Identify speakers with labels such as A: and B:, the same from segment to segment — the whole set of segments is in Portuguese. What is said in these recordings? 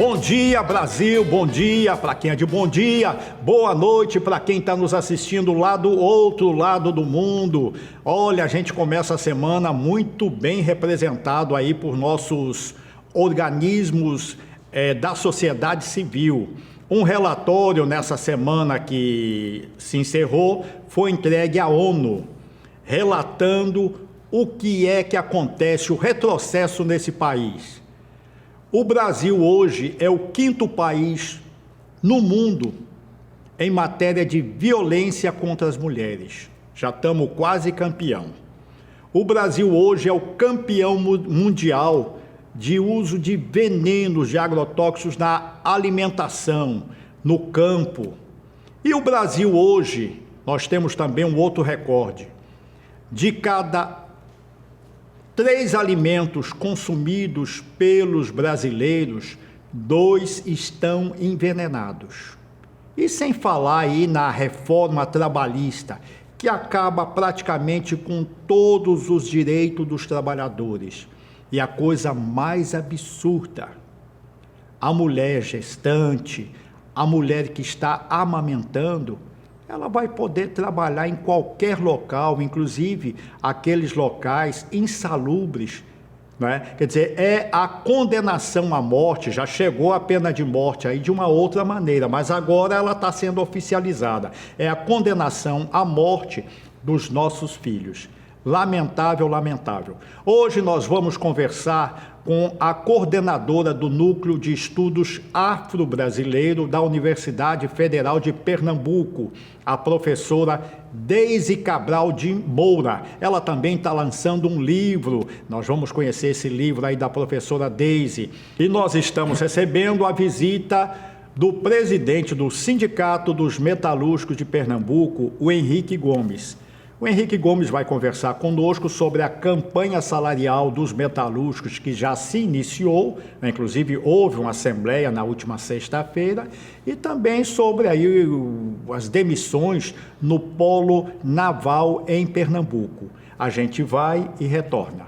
A: Bom dia, Brasil, bom dia para quem é de bom dia, boa noite para quem está nos assistindo lá do outro lado do mundo. Olha, a gente começa a semana muito bem representado aí por nossos organismos da sociedade civil. Um relatório nessa semana que se encerrou foi entregue à ONU, relatando o que é que acontece, o retrocesso nesse país. O Brasil hoje é o 5º país no mundo em matéria de violência contra as mulheres. Já estamos quase campeão. O Brasil hoje é o campeão mundial de uso de venenos, de agrotóxicos na alimentação, no campo. E o Brasil hoje, nós temos também um outro recorde. De cada 3 alimentos consumidos pelos brasileiros, 2 estão envenenados. E sem falar aí na reforma trabalhista, que acaba praticamente com todos os direitos dos trabalhadores. E a coisa mais absurda, a mulher gestante, a mulher que está amamentando, ela vai poder trabalhar em qualquer local, inclusive aqueles locais insalubres, né? Quer dizer, é a condenação à morte, já chegou a pena de morte aí de uma outra maneira, mas agora ela está sendo oficializada. É a condenação à morte dos nossos filhos. Lamentável, lamentável. Hoje nós vamos conversar com a coordenadora do Núcleo de Estudos Afro-Brasileiro da Universidade Federal de Pernambuco, a professora Deise Cabral de Moura. Ela também está lançando um livro, nós vamos conhecer esse livro aí da professora Deise. E nós estamos recebendo a visita do presidente do Sindicato dos Metalúrgicos de Pernambuco, o Henrique Gomes. O Henrique Gomes vai conversar conosco sobre a campanha salarial dos metalúrgicos que já se iniciou, né? Inclusive houve uma assembleia na última sexta-feira, e também sobre aí as demissões no polo naval em Pernambuco. A gente vai e retorna.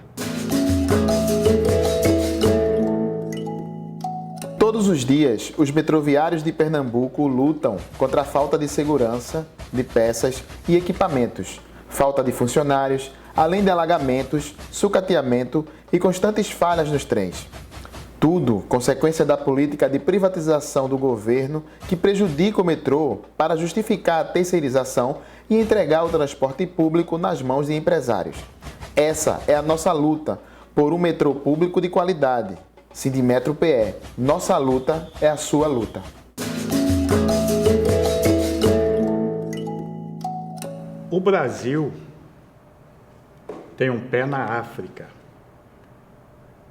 B: Todos os dias, os metroviários de Pernambuco lutam contra a falta de segurança, de peças e equipamentos, falta de funcionários, além de alagamentos, sucateamento e constantes falhas nos trens. Tudo consequência da política de privatização do governo que prejudica o metrô para justificar a terceirização e entregar o transporte público nas mãos de empresários. Essa é a nossa luta por um metrô público de qualidade. Sindimetro PE, nossa luta é a sua luta.
A: O Brasil tem um pé na África,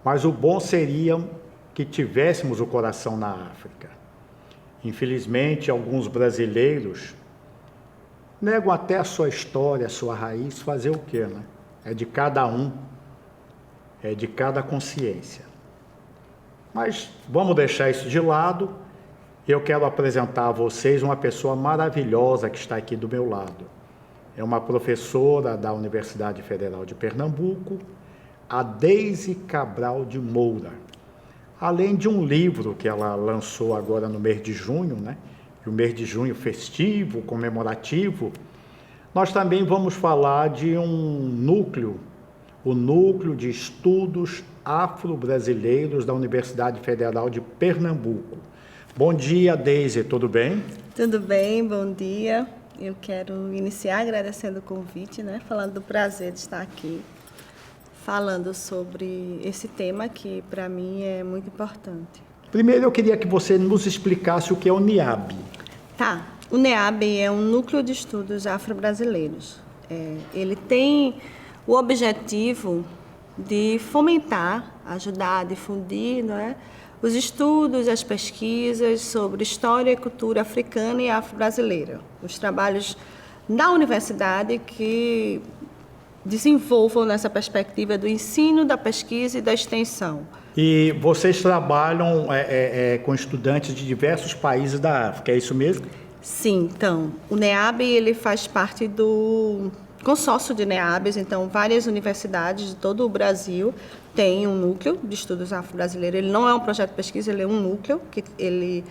A: mas o bom seria que tivéssemos o coração na África. Infelizmente, alguns brasileiros negam até a sua história, a sua raiz. Fazer o quê, né? É de cada um, é de cada consciência. Mas vamos deixar isso de lado. Eu quero apresentar a vocês uma pessoa maravilhosa que está aqui do meu lado. É uma professora da Universidade Federal de Pernambuco, a Deise Cabral de Moura. Além de um livro que ela lançou agora no mês de junho, né? O mês de junho festivo, comemorativo, nós também vamos falar de um núcleo, o Núcleo de Estudos Afro-Brasileiros da Universidade Federal de Pernambuco. Bom dia, Deise, tudo bem?
C: Tudo bem, bom dia. Eu quero iniciar agradecendo o convite, né? Falando do prazer de estar aqui, falando sobre esse tema que para mim é muito importante.
A: Primeiro eu queria que você nos explicasse o que é o NEAB.
C: Tá, o NEAB é um Núcleo de Estudos Afro-Brasileiros. Ele tem o objetivo de fomentar, ajudar a difundir, né, os estudos, as pesquisas sobre história e cultura africana e afro-brasileira. Os trabalhos da universidade que desenvolvam nessa perspectiva do ensino, da pesquisa e da extensão.
A: E vocês trabalham com estudantes de diversos países da África, é isso mesmo?
C: Sim, então, o NEAB ele faz parte do consórcio de NEABs, então várias universidades de todo o Brasil têm um núcleo de estudos afro-brasileiros. Ele não é um projeto de pesquisa, ele é um núcleo que ele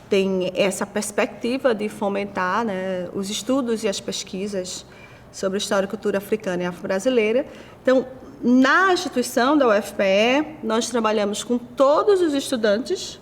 C: tem essa perspectiva de fomentar, né, os estudos e as pesquisas sobre história e cultura africana e afro-brasileira. Então, na instituição da UFPE, nós trabalhamos com todos os estudantes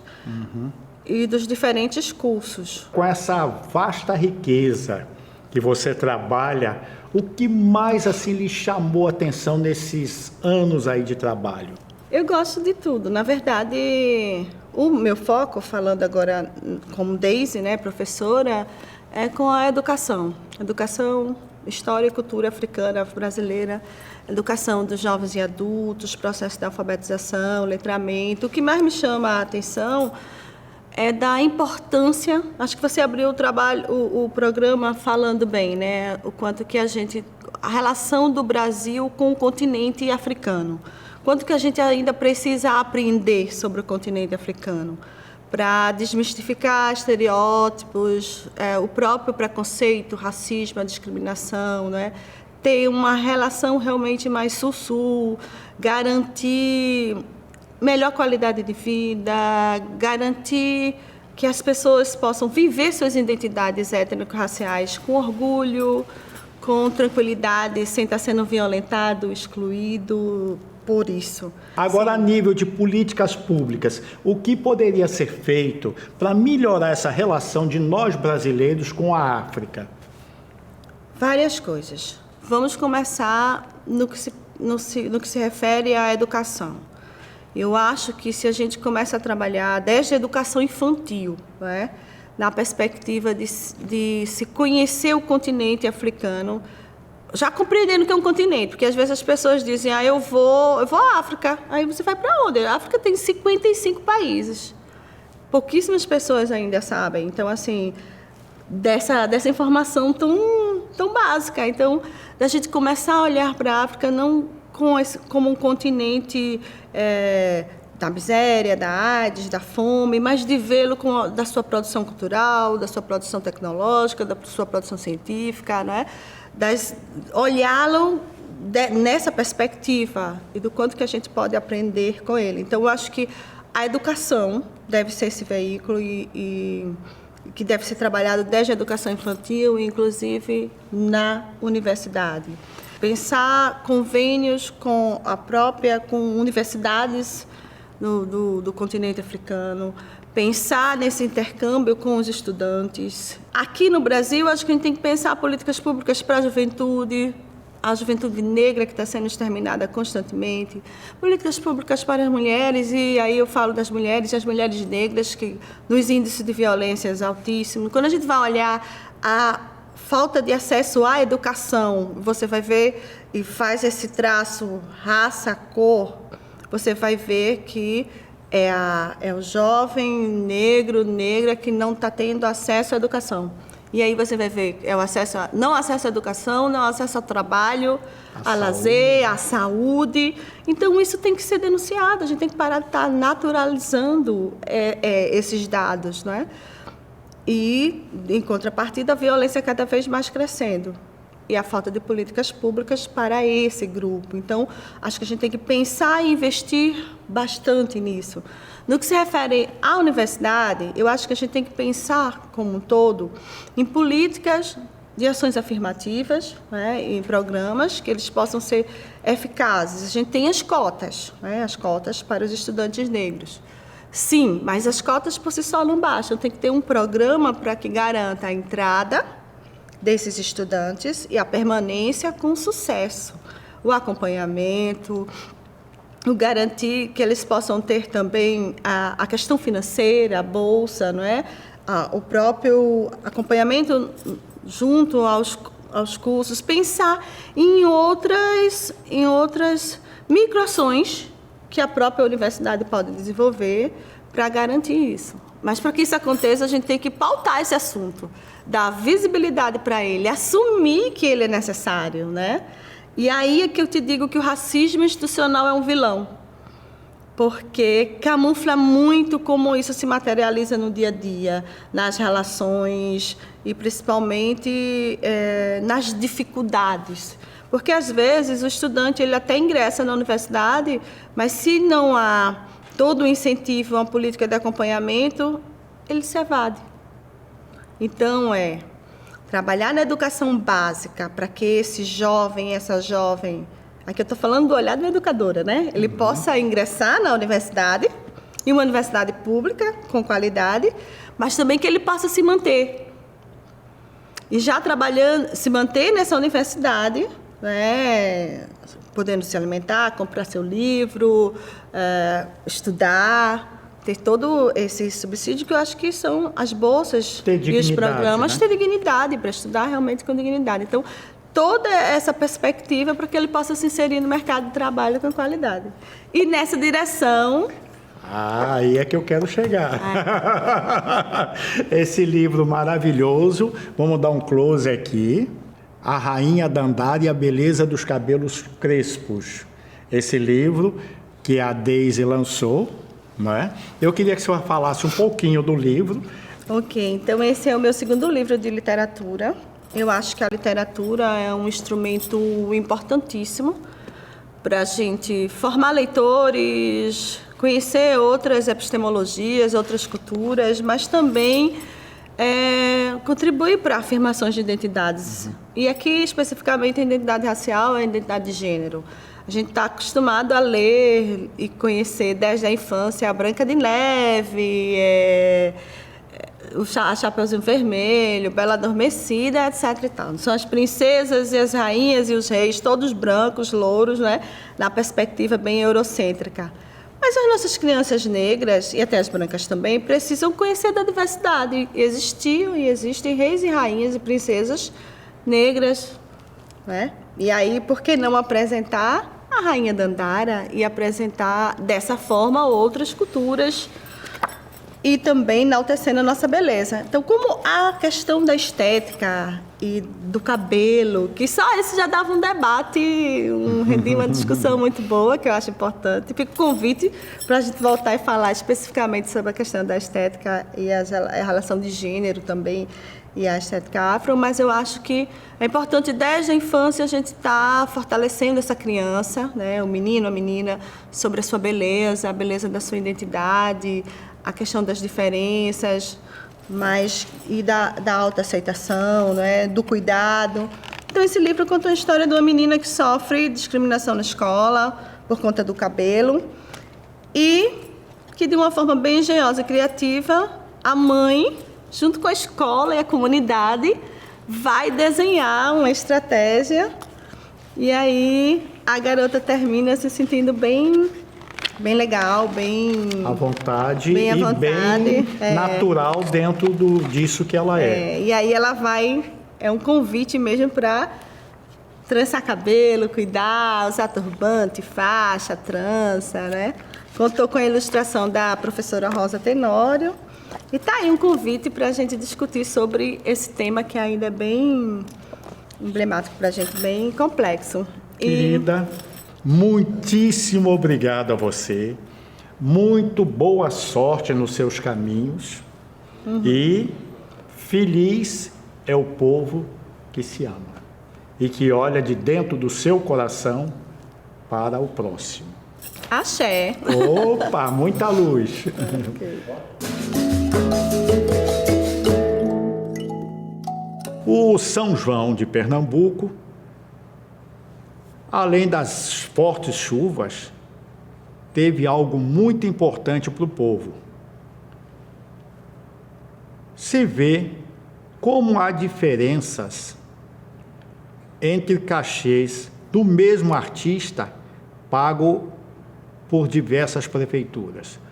C: e dos diferentes cursos.
A: Com essa vasta riqueza que você trabalha, o que mais assim lhe chamou a atenção nesses anos aí de trabalho?
C: Eu gosto de tudo. Na verdade, o meu foco, falando agora como Daisy, né, professora, é com a educação. Educação, história e cultura africana, afro-brasileira, educação dos jovens e adultos, processo de alfabetização, letramento. O que mais me chama a atenção é da importância, acho que você abriu o programa falando bem, né? O quanto que a relação do Brasil com o continente africano. Quanto que a gente ainda precisa aprender sobre o continente africano para desmistificar estereótipos, o próprio preconceito, o racismo, a discriminação, né? Ter uma relação realmente mais sul-sul, garantir melhor qualidade de vida, garantir que as pessoas possam viver suas identidades étnico-raciais com orgulho, com tranquilidade, sem estar sendo violentado, excluído por isso.
A: Agora, a nível de políticas públicas, o que poderia ser feito para melhorar essa relação de nós brasileiros com a África?
C: Várias coisas. Vamos começar no que se refere à educação. Eu acho que se a gente começa a trabalhar desde a educação infantil, né, na perspectiva de se conhecer o continente africano, já compreendendo que é um continente, porque às vezes as pessoas dizem, eu vou à África. Aí você vai para onde? A África tem 55 países. Pouquíssimas pessoas ainda sabem. Então, assim, dessa informação tão básica. Então, da gente começar a olhar para a África não como um continente da miséria, da AIDS, da fome, mas de vê-lo da sua produção cultural, da sua produção tecnológica, da sua produção científica, né? Olhá-lo nessa perspectiva e do quanto que a gente pode aprender com ele. Então, eu acho que a educação deve ser esse veículo e que deve ser trabalhado desde a educação infantil, inclusive na universidade. Pensar convênios com universidades do continente africano, pensar nesse intercâmbio com os estudantes. Aqui no Brasil, acho que a gente tem que pensar políticas públicas para a juventude negra que está sendo exterminada constantemente, políticas públicas para as mulheres, e aí eu falo das mulheres e as mulheres negras, que nos índices de violências altíssimos. Quando a gente vai olhar a falta de acesso à educação, você vai ver e faz esse traço raça, cor, você vai ver que é o jovem negro, negra que não está tendo acesso à educação. E aí você vai ver não acesso à educação, não acesso ao trabalho, a lazer, à saúde. Então, isso tem que ser denunciado. A gente tem que parar de estar naturalizando esses dados, não é? E, em contrapartida, a violência cada vez mais crescendo. E a falta de políticas públicas para esse grupo. Então, acho que a gente tem que pensar e investir bastante nisso. No que se refere à universidade, eu acho que a gente tem que pensar, como um todo, em políticas de ações afirmativas, né, em programas que eles possam ser eficazes. A gente tem as cotas, né, as cotas para os estudantes negros. Sim, mas as cotas por si só não bastam. Tem que ter um programa para que garanta a entrada desses estudantes e a permanência com sucesso, o acompanhamento, o garantir que eles possam ter também a questão financeira, a bolsa, não é? O próprio acompanhamento junto aos cursos, pensar em outras microações que a própria universidade pode desenvolver para garantir isso. Mas para que isso aconteça, a gente tem que pautar esse assunto, dar visibilidade para ele, assumir que ele é necessário, né? E aí é que eu te digo que o racismo institucional é um vilão. porque camufla muito como isso se materializa no dia a dia, nas relações e principalmente nas dificuldades. Porque, às vezes, o estudante ele até ingressa na universidade, mas se não há todo o incentivo, uma política de acompanhamento, ele se evade. Então, trabalhar na educação básica para que esse jovem, essa jovem, aqui eu estou falando do olhar de uma educadora, né? Ele possa ingressar na universidade, em uma universidade pública, com qualidade, mas também que ele possa se manter. E já trabalhando, se manter nessa universidade, né? Podendo se alimentar, comprar seu livro, estudar, ter todo esse subsídio que eu acho que são as bolsas e os programas, né? Ter dignidade, para estudar realmente com dignidade. Então, toda essa perspectiva para que ele possa se inserir no mercado de trabalho com qualidade. E nessa direção...
A: aí é que eu quero chegar. Esse livro maravilhoso, vamos dar um close aqui. A Rainha Dandara e a Beleza dos Cabelos Crespos. Esse livro que a Deise lançou, não é? Eu queria que a senhora falasse um pouquinho do livro.
C: Ok, então esse é o meu segundo livro de literatura. Eu acho que a literatura é um instrumento importantíssimo para a gente formar leitores, conhecer outras epistemologias, outras culturas, mas também contribuir para afirmações de identidades. E aqui, especificamente, a identidade racial e a identidade de gênero. A gente está acostumado a ler e conhecer desde a infância a Branca de Neve, a Chapeuzinho Vermelho, Bela Adormecida, etc. E tal. São as princesas e as rainhas e os reis, todos brancos, louros, né? Na perspectiva bem eurocêntrica. Mas as nossas crianças negras, e até as brancas também, precisam conhecer da diversidade. Existiam e existem reis e rainhas e princesas negras, né? E aí, por que não apresentar a Rainha Dandara e apresentar dessa forma outras culturas e também enaltecendo a nossa beleza? Então, como a questão da estética e do cabelo, que só esse já dava um debate, rendia uma discussão muito boa, que eu acho importante. Fica o convite para a gente voltar e falar especificamente sobre a questão da estética e a relação de gênero também, e a estética afro, mas eu acho que é importante desde a infância a gente estar fortalecendo essa criança, né, o menino, a menina, sobre a sua beleza, a beleza da sua identidade, a questão das diferenças, e da autoaceitação, né, do cuidado. Então, esse livro conta a história de uma menina que sofre discriminação na escola por conta do cabelo e que, de uma forma bem engenhosa e criativa, a mãe, junto com a escola e a comunidade, vai desenhar uma estratégia e aí a garota termina se sentindo bem legal, bem
A: à vontade,
C: bem
A: natural dentro disso que ela é.
C: E aí ela é um convite mesmo para trançar cabelo, cuidar, usar turbante, faixa, trança, né? Contou com a ilustração da professora Rosa Tenório. E está aí um convite para a gente discutir sobre esse tema que ainda é bem emblemático para a gente, bem complexo.
A: Querida, muitíssimo obrigado a você. Muito boa sorte nos seus caminhos. E feliz é o povo que se ama e que olha de dentro do seu coração para o próximo.
C: Axé.
A: Opa, muita luz.
C: Okay.
A: O São João de Pernambuco, além das fortes chuvas, teve algo muito importante para o povo. Se vê como há diferenças entre cachês do mesmo artista pago por diversas prefeituras.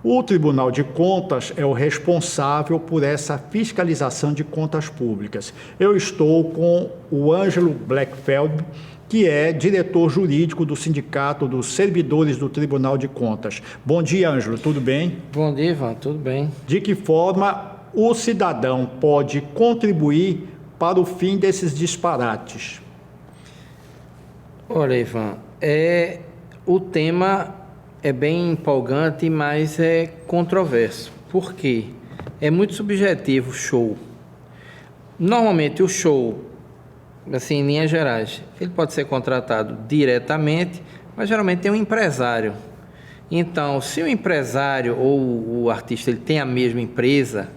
A: O Tribunal de Contas é o responsável por essa fiscalização de contas públicas. Eu estou com o Ângelo Blackfeld, que é diretor jurídico do Sindicato dos Servidores do Tribunal de Contas. Bom dia, Ângelo, tudo bem?
D: Bom dia, Ivan, tudo bem.
A: De que forma o cidadão pode contribuir para o fim desses disparates?
D: Olha, Ivan, o tema é bem empolgante, mas é controverso. Por quê? É muito subjetivo o show. Normalmente o show, assim, em linhas gerais, ele pode ser contratado diretamente, mas geralmente tem um empresário. Então, se o empresário ou o artista ele tem a mesma empresa,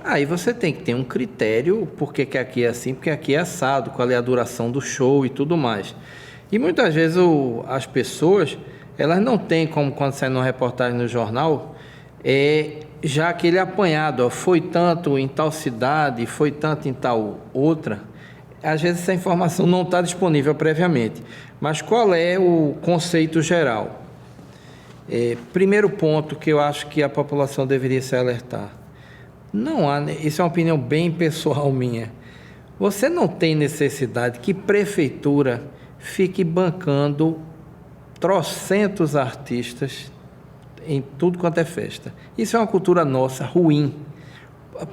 D: aí você tem que ter um critério, porque que aqui é assim, porque aqui é assado, qual é a duração do show e tudo mais. E muitas vezes as pessoas, elas não têm como, quando sai numa reportagem no jornal, já aquele apanhado, ó, foi tanto em tal cidade, foi tanto em tal outra. Às vezes essa informação não está disponível previamente. Mas qual é o conceito geral? Primeiro ponto que eu acho que a população deveria se alertar. Não há, isso é uma opinião bem pessoal minha. Você não tem necessidade que prefeitura fique bancando trocentos artistas em tudo quanto é festa. Isso é uma cultura nossa ruim,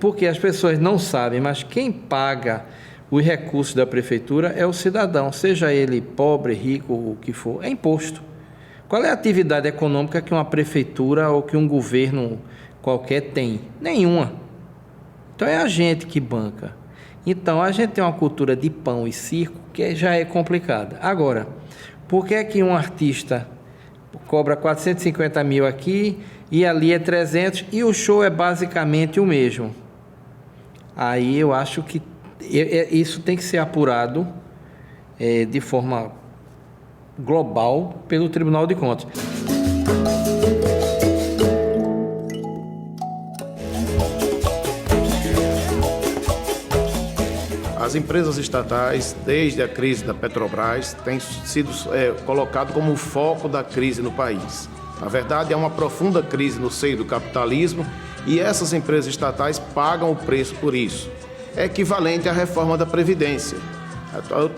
D: porque as pessoas não sabem, mas quem paga os recursos da prefeitura é o cidadão, seja ele pobre, rico, o que for, é imposto. Qual é a atividade econômica que uma prefeitura ou que um governo qualquer tem? Nenhuma. Então é a gente que banca. Então a gente tem uma cultura de pão e circo que já é complicada. Agora, por que é que um artista cobra 450 mil aqui e ali é 300 e o show é basicamente o mesmo? Aí eu acho que isso tem que ser apurado de forma global pelo Tribunal de Contas.
E: As empresas estatais, desde a crise da Petrobras, têm sido colocado como o foco da crise no país. Na verdade, é uma profunda crise no seio do capitalismo e essas empresas estatais pagam o preço por isso. É equivalente à reforma da Previdência.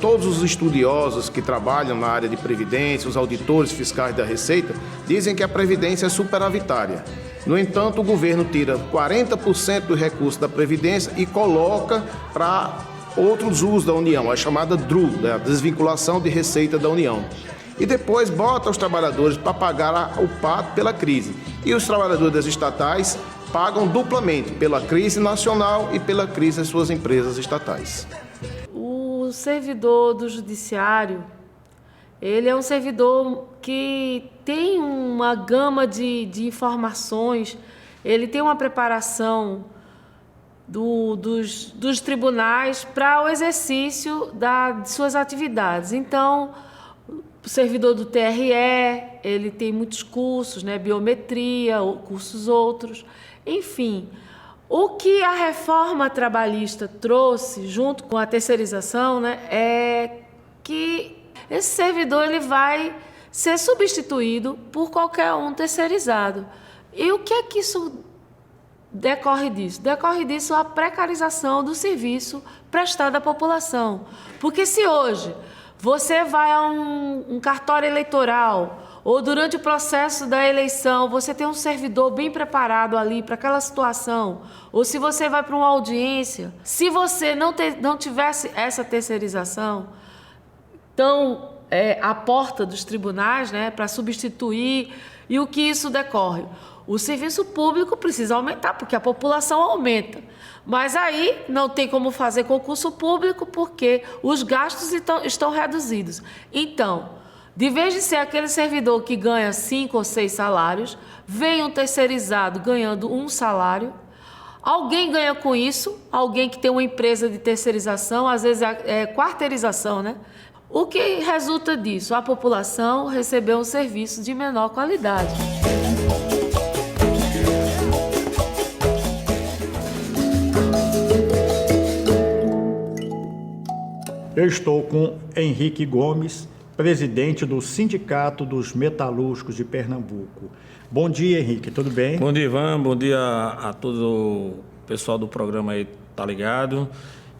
E: Todos os estudiosos que trabalham na área de Previdência, os auditores fiscais da Receita, dizem que a Previdência é superavitária. No entanto, o governo tira 40% do recurso da Previdência e coloca para outros usos da União, a chamada DRU, a desvinculação de receita da União. E depois bota os trabalhadores para pagar o pato pela crise. E os trabalhadores das estatais pagam duplamente pela crise nacional e pela crise das suas empresas estatais.
F: O servidor do judiciário, ele é um servidor que tem uma gama de informações, ele tem uma preparação dos tribunais para o exercício de suas atividades. Então, o servidor do TRE, ele tem muitos cursos, né, biometria, cursos outros, enfim. O que a reforma trabalhista trouxe, junto com a terceirização, né, é que esse servidor ele vai ser substituído por qualquer um terceirizado. E o que é que isso decorre disso? Decorre disso a precarização do serviço prestado à população. Porque se hoje você vai a um cartório eleitoral ou durante o processo da eleição você tem um servidor bem preparado ali para aquela situação, ou se você vai para uma audiência, se você não tivesse essa terceirização, então a porta dos tribunais, né, para substituir, e o que isso decorre? O serviço público precisa aumentar, porque a população aumenta. Mas aí não tem como fazer concurso público, porque os gastos estão reduzidos. Então, de vez de ser aquele servidor que ganha 5 ou 6 salários, vem um terceirizado ganhando 1 salário. Alguém ganha com isso, alguém que tem uma empresa de terceirização, às vezes é quarteirização, né? O que resulta disso? A população recebeu um serviço de menor qualidade.
A: Eu estou com Henrique Gomes, presidente do Sindicato dos Metalúrgicos de Pernambuco. Bom dia, Henrique, tudo bem?
G: Bom dia, Ivan. Bom dia a todo o pessoal do programa aí, tá ligado?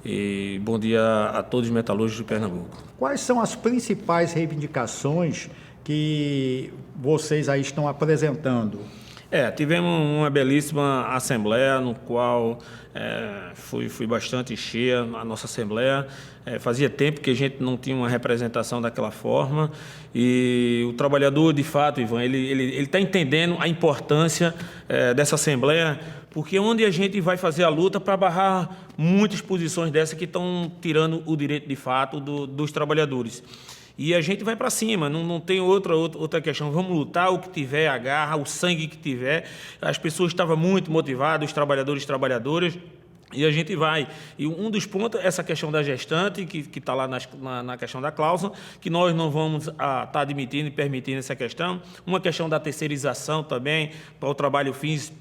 G: E bom dia a todos os metalúrgicos de Pernambuco.
A: Quais são as principais reivindicações que vocês aí estão apresentando?
G: Tivemos uma belíssima assembleia, no qual fui bastante cheia a nossa assembleia. Fazia tempo que a gente não tinha uma representação daquela forma, e o trabalhador, de fato, Ivan, ele está entendendo a importância dessa assembleia, porque é onde a gente vai fazer a luta para barrar muitas posições dessas que estão tirando o direito, de fato, dos trabalhadores. E a gente vai para cima, não tem outra questão. Vamos lutar o que tiver, a garra, o sangue que tiver. As pessoas estavam muito motivadas, os trabalhadores e trabalhadoras, e a gente vai. E um dos pontos é essa questão da gestante, que está lá na questão da cláusula, que nós não vamos estar admitindo e permitindo essa questão. Uma questão da terceirização também, para o trabalho fins,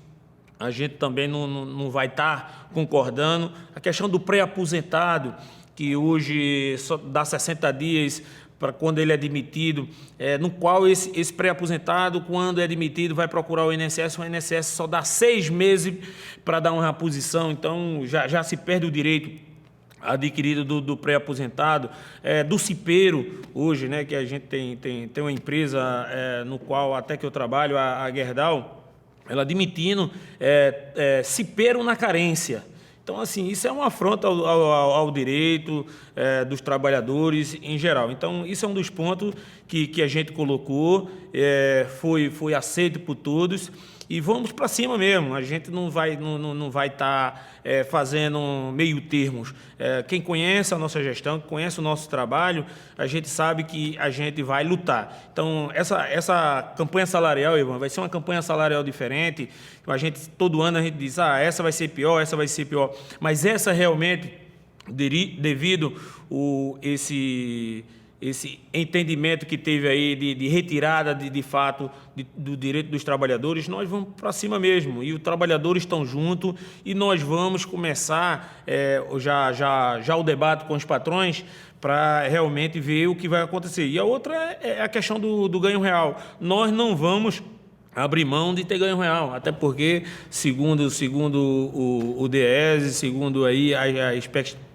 G: a gente também não vai estar concordando. A questão do pré-aposentado, que hoje só dá 60 dias para quando ele é admitido, no qual esse pré-aposentado, quando é admitido, vai procurar o INSS só dá 6 meses para dar uma reposição, então já se perde o direito adquirido do pré-aposentado, do cipeiro, hoje, né, que a gente tem uma empresa no qual até que eu trabalho, a Gerdau, ela admitindo cipeiro na carência. Então, assim, isso é uma afronta ao direito dos trabalhadores em geral. Então, isso é um dos pontos que a gente colocou, foi aceito por todos, e vamos para cima mesmo. A gente não vai estar fazendo meio termos. Quem conhece a nossa gestão, conhece o nosso trabalho, a gente sabe que a gente vai lutar. Então, essa campanha salarial, Ivan, vai ser uma campanha salarial diferente. Todo ano a gente diz, essa vai ser pior, essa vai ser pior. Mas essa realmente, devido esse entendimento que teve aí de retirada, de fato, do direito dos trabalhadores, nós vamos para cima mesmo. E os trabalhadores estão juntos, e nós vamos começar já o debate com os patrões para realmente ver o que vai acontecer. E a outra é a questão do ganho real. Nós não vamos abrir mão de ter ganho real, até porque, segundo o DIEESE, segundo aí a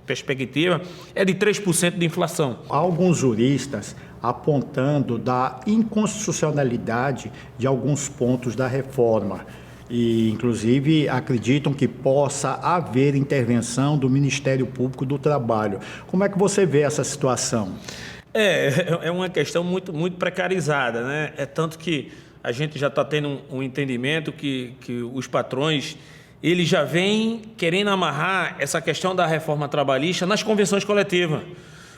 G: perspectiva, é de 3% de inflação.
A: Alguns juristas apontando da inconstitucionalidade de alguns pontos da reforma e, inclusive, acreditam que possa haver intervenção do Ministério Público do Trabalho. Como é que você vê essa situação?
G: É uma questão muito, muito precarizada, né? Tanto que a gente já está tendo um entendimento que os patrões, eles já vêm querendo amarrar essa questão da reforma trabalhista nas convenções coletivas.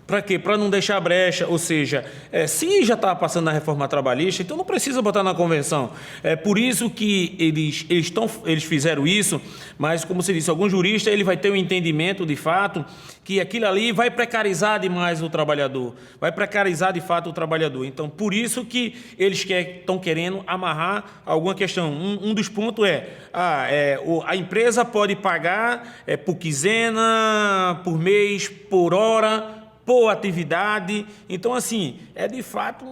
G: Para quê? Para não deixar brecha, ou seja, se já está passando na reforma trabalhista, então não precisa botar na convenção. É por isso que eles fizeram isso, mas, como você disse, algum jurista ele vai ter um entendimento de fato que aquilo ali vai precarizar demais o trabalhador, vai precarizar de fato o trabalhador. Então, por isso que eles estão querendo amarrar alguma questão. Um dos pontos a empresa pode pagar por quinzena, por mês, por hora, por atividade. Então, assim, é de fato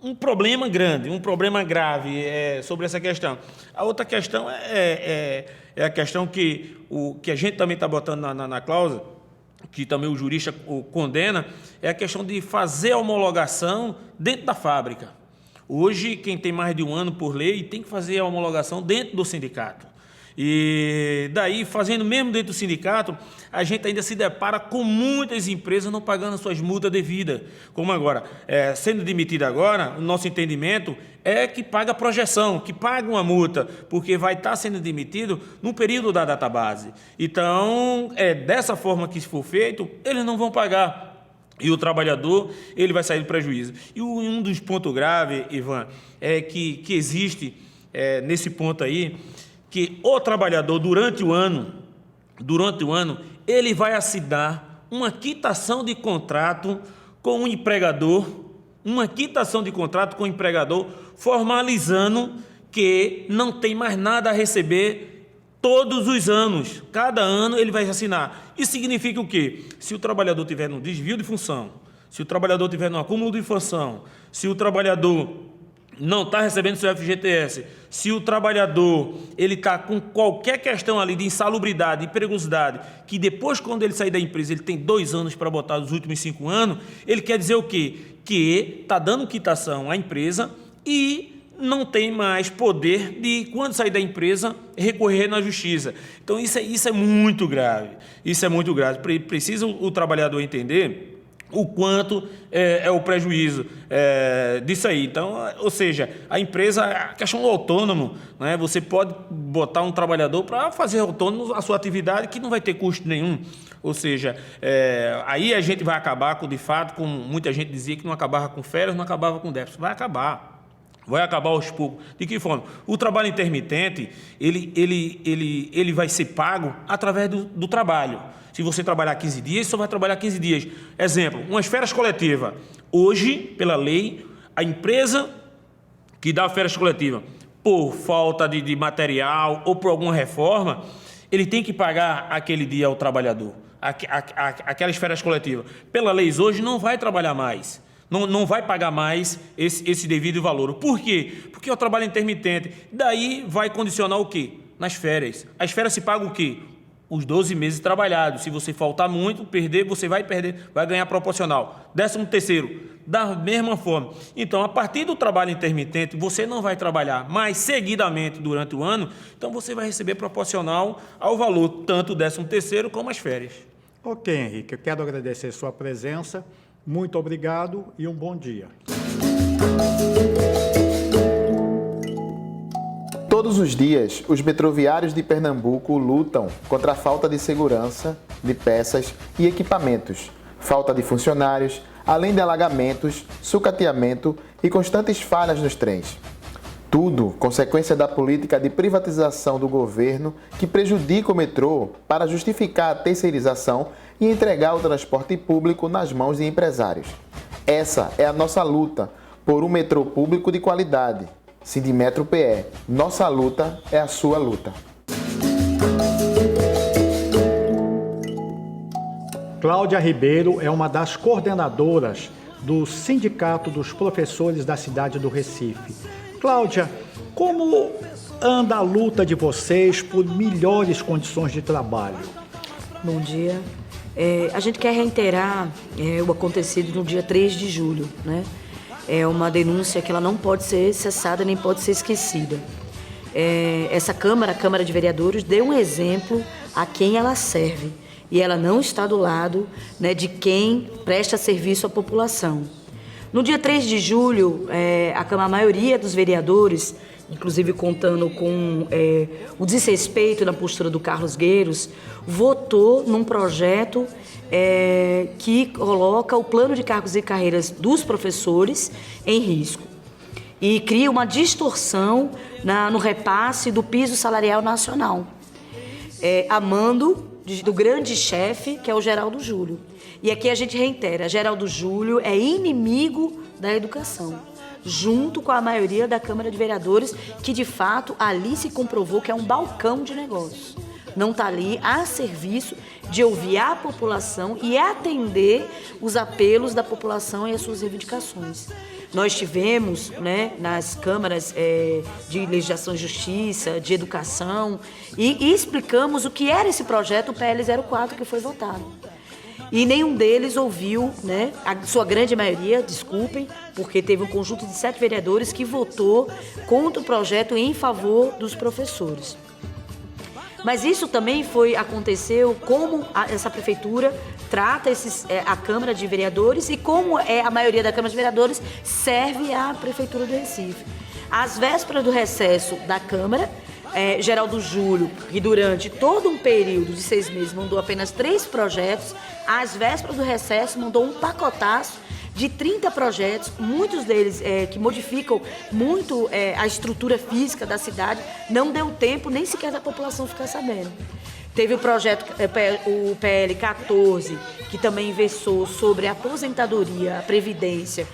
G: um problema grande, um problema grave sobre essa questão. A outra questão é a questão que a gente também está botando na cláusula, que também o jurista condena, é a questão de fazer a homologação dentro da fábrica. Hoje, quem tem mais de um ano por lei tem que fazer a homologação dentro do sindicato. E daí, fazendo mesmo dentro do sindicato, a gente ainda se depara com muitas empresas não pagando suas multas devidas. Como agora, sendo demitido agora, o nosso entendimento é que paga a projeção, que paga uma multa, porque vai estar sendo demitido no período da database. Então, dessa forma que for feito, eles não vão pagar. E o trabalhador, ele vai sair do prejuízo. E um dos pontos graves, Ivan, é que existe nesse ponto aí, que o trabalhador, durante o ano, ele vai assinar uma quitação de contrato com o empregador, formalizando que não tem mais nada a receber todos os anos. Cada ano ele vai assinar. Isso significa o quê? Se o trabalhador tiver no desvio de função, se o trabalhador tiver no acúmulo de função, se o trabalhador não está recebendo seu FGTS, se o trabalhador ele está com qualquer questão ali de insalubridade e perigosidade, que depois, quando ele sair da empresa, ele tem 2 anos para botar os últimos 5 anos, ele quer dizer o quê? Que está dando quitação à empresa e não tem mais poder de, quando sair da empresa, recorrer na justiça. Então, isso é muito grave. Isso é muito grave. Precisa o trabalhador entender o quanto é o prejuízo disso aí. Então, ou seja, a empresa, a questão do autônomo, né? Você pode botar um trabalhador para fazer autônomo a sua atividade que não vai ter custo nenhum. Ou seja, aí a gente vai acabar com, de fato, como muita gente dizia que não acabava com férias, não acabava com déficit. Vai acabar aos poucos. De que forma? O trabalho intermitente, ele vai ser pago através do trabalho. Se você trabalhar 15 dias, só vai trabalhar 15 dias. Exemplo, umas férias coletivas. Hoje, pela lei, a empresa que dá férias coletivas, por falta de material ou por alguma reforma, ele tem que pagar aquele dia ao trabalhador, aquelas férias coletivas. Pela lei, hoje não vai trabalhar mais. Não vai pagar mais esse devido valor. Por quê? Porque é o trabalho intermitente. Daí vai condicionar o quê? Nas férias. As férias se pagam o quê? Os 12 meses trabalhados. Se você faltar muito, você vai perder, vai ganhar proporcional. 13º, da mesma forma. Então, a partir do trabalho intermitente, você não vai trabalhar mais seguidamente durante o ano, então você vai receber proporcional ao valor, tanto o 13º como as férias.
A: Ok, Henrique, eu quero agradecer sua presença. Muito obrigado e um bom dia.
B: Todos os dias, os metroviários de Pernambuco lutam contra a falta de segurança, de peças e equipamentos, falta de funcionários, além de alagamentos, sucateamento e constantes falhas nos trens. Tudo consequência da política de privatização do governo que prejudica o metrô para justificar a terceirização e entregar o transporte público nas mãos de empresários. Essa é a nossa luta por um metrô público de qualidade. Sindimetro PE, nossa luta é a sua luta.
A: Cláudia Ribeiro é uma das coordenadoras do Sindicato dos Professores da cidade do Recife. Cláudia, como anda a luta de vocês por melhores condições de trabalho?
H: Bom dia. A gente quer reiterar o acontecido no dia 3 de julho, né? É uma denúncia que ela não pode ser cessada nem pode ser esquecida. Essa Câmara, a Câmara de Vereadores, deu um exemplo a quem ela serve. E ela não está do lado, né, de quem presta serviço à população. No dia 3 de julho, a maioria dos vereadores, inclusive contando com o desrespeito na postura do Carlos Gueiros, votou num projeto que coloca o plano de cargos e carreiras dos professores em risco e cria uma distorção no repasse do piso salarial nacional, a mando do grande chefe, que é o Geraldo Júlio. E aqui a gente reitera, Geraldo Júlio é inimigo da educação, junto com a maioria da Câmara de Vereadores, que de fato ali se comprovou que é um balcão de negócios. Não está ali a serviço de ouvir a população e atender os apelos da população e as suas reivindicações. Nós tivemos, né, nas câmaras de legislação e justiça, de educação, e explicamos o que era esse projeto, o PL 04, que foi votado. E nenhum deles ouviu, né, a sua grande maioria, desculpem, porque teve um conjunto de 7 vereadores que votou contra o projeto em favor dos professores. Mas isso também aconteceu como essa prefeitura trata a Câmara de Vereadores e como a maioria da Câmara de Vereadores serve à Prefeitura do Recife. Às vésperas do recesso da Câmara, Geraldo Júlio, que durante todo um período de 6 meses mandou apenas 3 projetos, às vésperas do recesso mandou um pacotaço de 30 projetos, muitos deles que modificam muito a estrutura física da cidade. Não deu tempo nem sequer da população ficar sabendo. Teve o projeto, o PL 14, que também versou sobre a aposentadoria, a previdência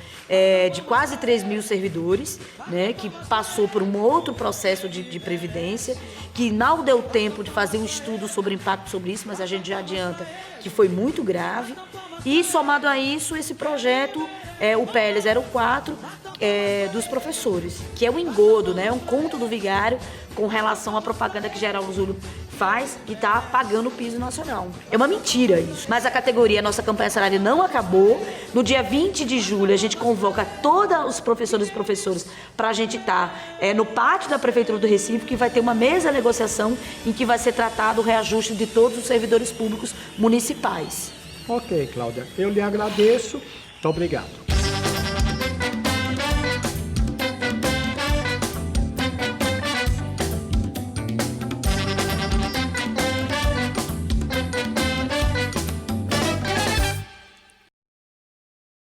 H: de quase 3 mil servidores, né, que passou por um outro processo de previdência, que não deu tempo de fazer um estudo sobre o impacto sobre isso, mas a gente já adianta que foi muito grave. E, somado a isso, esse projeto, o PL 04, dos professores, que é um engodo, né, um conto do vigário com relação à propaganda que Geraldo Júlio faz e está pagando o piso nacional. É uma mentira isso. Mas a categoria, a nossa campanha salarial não acabou. No dia 20 de julho, a gente convoca todos os professores e professoras para a gente estar no pátio da Prefeitura do Recife, que vai ter uma mesa de negociação em que vai ser tratado o reajuste de todos os servidores públicos municipais.
A: Ok, Cláudia. Eu lhe agradeço. Muito obrigado.